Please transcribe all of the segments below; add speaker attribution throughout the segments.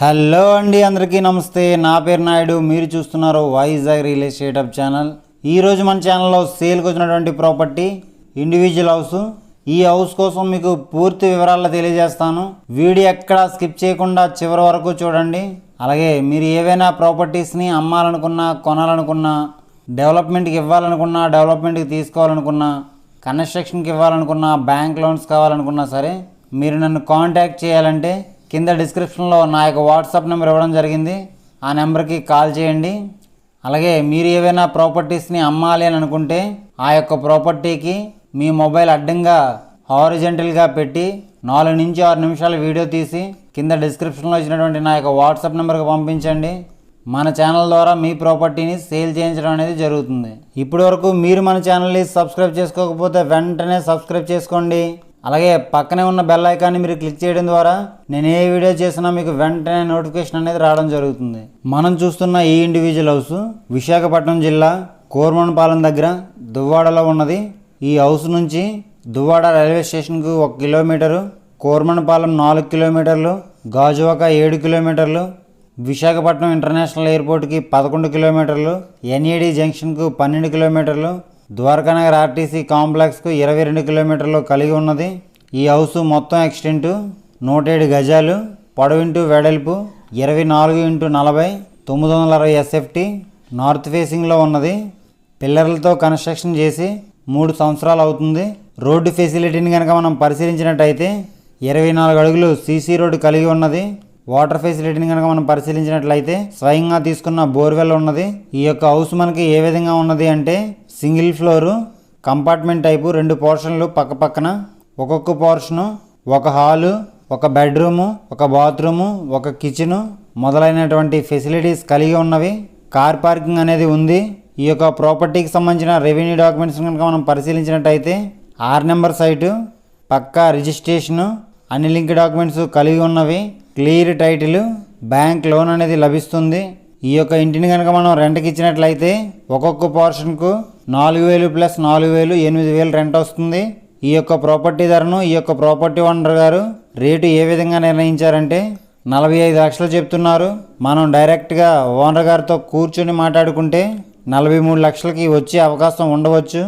Speaker 1: Hello అండి, అందరికీ నమస్తే. నా పేరు నాయుడు. మీరు చూస్తున్నారు Vizag real estate hub channel. ఈరోజు మన ఛానల్లో సేల్కి వచ్చినటువంటి ప్రాపర్టీ ఇండివిజువల్ హౌస్. ఈ హౌస్ కోసం మీకు పూర్తి వివరాలు తెలియజేస్తాను. వీడియో ఎక్కడా స్కిప్ చేయకుండా చివరి వరకు చూడండి. అలాగే మీరు ఏవైనా ప్రాపర్టీస్ని అమ్మాలనుకున్నా, కొనాలనుకున్నా, డెవలప్మెంట్కి ఇవ్వాలనుకున్నా, డెవలప్మెంట్కి తీసుకోవాలనుకున్నా, కన్స్ట్రక్షన్కి ఇవ్వాలనుకున్నా, బ్యాంక్ లోన్స్ కావాలనుకున్నా సరే మీరు నన్ను కాంటాక్ట్ చేయాలంటే కింద డిస్క్రిప్షన్లో నా యొక్క వాట్సాప్ నెంబర్ ఇవ్వడం జరిగింది. ఆ నెంబర్కి కాల్ చేయండి. అలాగే మీరు ఏవైనా ప్రాపర్టీస్ని అమ్మాలి అని అనుకుంటే ఆ యొక్క ప్రాపర్టీకి మీ మొబైల్ అడ్డంగా హారిజెంటల్గా పెట్టి 4 నుంచి 6 నిమిషాల వీడియో తీసి కింద డిస్క్రిప్షన్లో ఇచ్చినటువంటి నా యొక్క వాట్సాప్ నెంబర్కి పంపించండి. మన ఛానల్ ద్వారా మీ ప్రాపర్టీని సేల్ చేయించడం అనేది జరుగుతుంది. ఇప్పటి వరకు మీరు మన ఛానల్ని సబ్స్క్రైబ్ చేసుకోకపోతే వెంటనే సబ్స్క్రైబ్ చేసుకోండి. అలాగే పక్కనే ఉన్న బెల్ ఐకాన్ని మీరు క్లిక్ చేయడం ద్వారా నేను ఏ వీడియో చేసినా మీకు వెంటనే నోటిఫికేషన్ అనేది రావడం జరుగుతుంది. మనం చూస్తున్న ఈ ఇండివిజువల్ హౌస్ విశాఖపట్నం జిల్లా కోర్మన్పాలెం దగ్గర దువ్వాడలో ఉన్నది. ఈ హౌస్ నుంచి దువ్వాడ రైల్వే స్టేషన్కు 1 కిలోమీటరు, కోర్మన్పాలెం 4 కిలోమీటర్లు, గాజువాక 7 కిలోమీటర్లు, విశాఖపట్నం ఇంటర్నేషనల్ ఎయిర్పోర్ట్కి 11 కిలోమీటర్లు, ఎన్ఏడి జంక్షన్కు 12 కిలోమీటర్లు, ద్వారకానగర్ ఆర్టీసీ కాంప్లెక్స్కు 22 కిలోమీటర్లు కలిగి ఉన్నది. ఈ హౌస్ మొత్తం ఎక్స్టెంట్ 107 గజాలు, పొడవింటూ వెడల్పు 24x40, 960 SFT, నార్త్ ఫేసింగ్లో ఉన్నది. పిల్లర్లతో కన్స్ట్రక్షన్ చేసి 3 సంవత్సరాలు అవుతుంది. రోడ్డు ఫెసిలిటీని కనుక మనం పరిశీలించినట్టయితే 24 అడుగులు సీసీ రోడ్డు కలిగి ఉన్నది. వాటర్ ఫెసిలిటీని కనుక మనం పరిశీలించినట్లయితే స్వయంగా తీసుకున్న బోర్వెల్ ఉన్నది. ఈ యొక్క హౌస్ మనకి ఏ విధంగా ఉన్నది అంటే సింగిల్ ఫ్లోరు, కంపార్ట్మెంట్ టైపు, 2 పోర్షన్లు పక్క పక్కన, ఒక్కొక్క పోర్షను, ఒక హాలు, ఒక బెడ్రూము, ఒక బాత్రూము, ఒక కిచెను మొదలైనటువంటి ఫెసిలిటీస్ కలిగి ఉన్నవి. కార్ పార్కింగ్ అనేది ఉంది. ఈ యొక్క ప్రాపర్టీకి సంబంధించిన రెవెన్యూ డాక్యుమెంట్స్ కనుక మనం పరిశీలించినట్టయితే 6 నెంబర్ సైటు, పక్కా రిజిస్ట్రేషను, అన్ని లింక్ డాక్యుమెంట్స్ కలిగి ఉన్నవి. క్లియర్ టైటిల్, బ్యాంక్ లోన్ అనేది లభిస్తుంది. ఈ యొక్క ఇంటిని కనుక మనం రెంట్కి ఇచ్చినట్లయితే ఒక్కొక్క పోర్షన్కు 4,000 + 4,000 8,000 రెంట్ వస్తుంది. ఈ యొక్క ప్రాపర్టీ ధరను ఈ యొక్క ప్రాపర్టీ ఓనర్ గారు రేటు ఏ విధంగా నిర్ణయించారంటే 45 లక్షలు చెప్తున్నారు. మనం డైరెక్ట్గా ఓనర్ గారితో కూర్చొని మాట్లాడుకుంటే 43 లక్షలకి వచ్చే అవకాశం ఉండవచ్చు.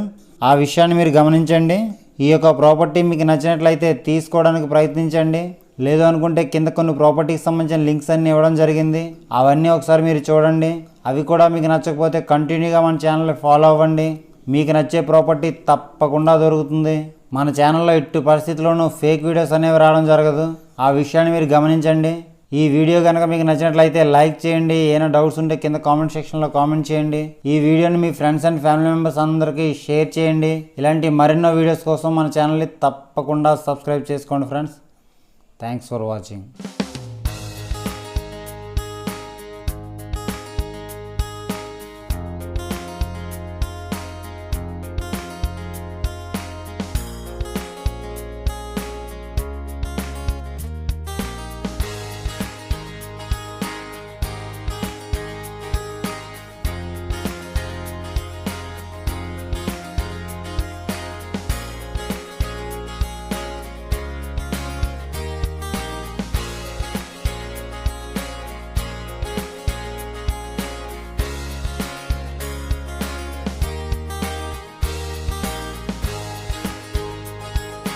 Speaker 1: ఆ విషయాన్ని మీరు గమనించండి. ఈ యొక్క ప్రాపర్టీ మీకు నచ్చినట్లయితే తీసుకోవడానికి ప్రయత్నించండి. లేదు అనుకుంటే కింద కొన్ని ప్రాపర్టీకి సంబంధించిన లింక్స్ అన్నీ ఇవ్వడం జరిగింది. అవన్నీ ఒకసారి మీరు చూడండి. అవి కూడా మీకు నచ్చకపోతే కంటిన్యూగా మన ఛానల్ని ఫాలో అవ్వండి. మీకు నచ్చే ప్రాపర్టీ తప్పకుండా దొరుకుతుంది. మన ఛానల్లో ఎట్టి పరిస్థితుల్లోనూ ఫేక్ వీడియోస్ అనేవి రావడం జరగదు. ఆ విషయాన్ని మీరు గమనించండి. ఈ వీడియో కనుక మీకు నచ్చినట్లయితే లైక్ చేయండి. ఏమైనా డౌట్స్ ఉంటే కింద కామెంట్ సెక్షన్లో కామెంట్ చేయండి. ఈ వీడియోని మీ ఫ్రెండ్స్ అండ్ ఫ్యామిలీ మెంబర్స్ అందరికీ షేర్ చేయండి. ఇలాంటి మరెన్నో వీడియోస్ కోసం మన ఛానల్ని తప్పకుండా సబ్స్క్రైబ్ చేసుకోండి ఫ్రెండ్స్. Thanks for watching.